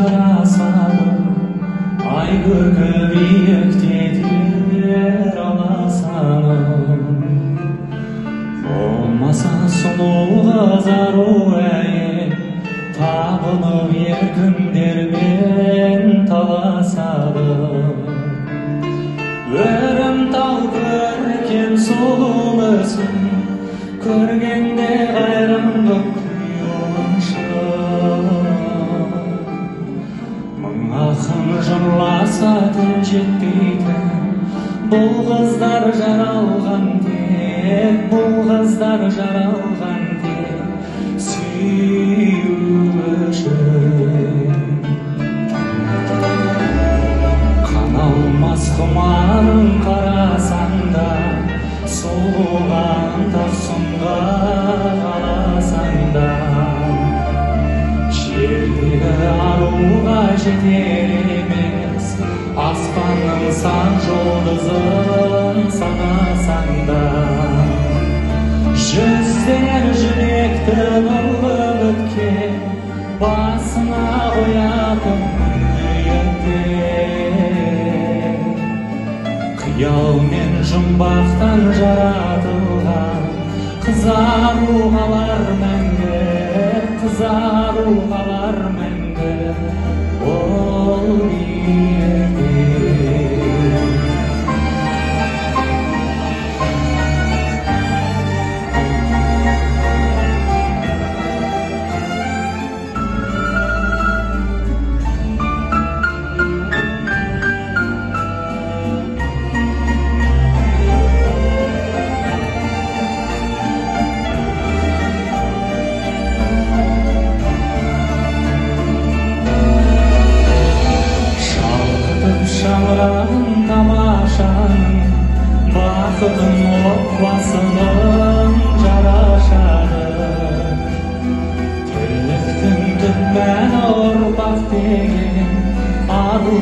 жарасаным, ай көкіректетер аласаным. Болмаса сұлу қыз ару әйел, табынып еркіндермен таласады. Өрім тау көркем сұлумысың, көргенде қайрандық күйінші. Мың ақын жырласа тіл жетпейді, бұл қыздар жаралған тек, бұл қыздар жаралған тек сүю үшін. Қаналмас құмарың қарасаң да, сұлуған тақсымға қаласаң да, жердегі аруға жетер емес, аспанның сан жұлдызын санасаң да. Жүздер жүректің ұлы біткен, басына қоятын ниеттер. Қиял мен жұмбақтан жаратылған, қызару қалар мәңгі, қызару қалар мәңгі ол ниеттер. Шаңырағын тамашаның, бақытын отбасының жарашады. Тірліктің түп мәні ұрпақ деген, ару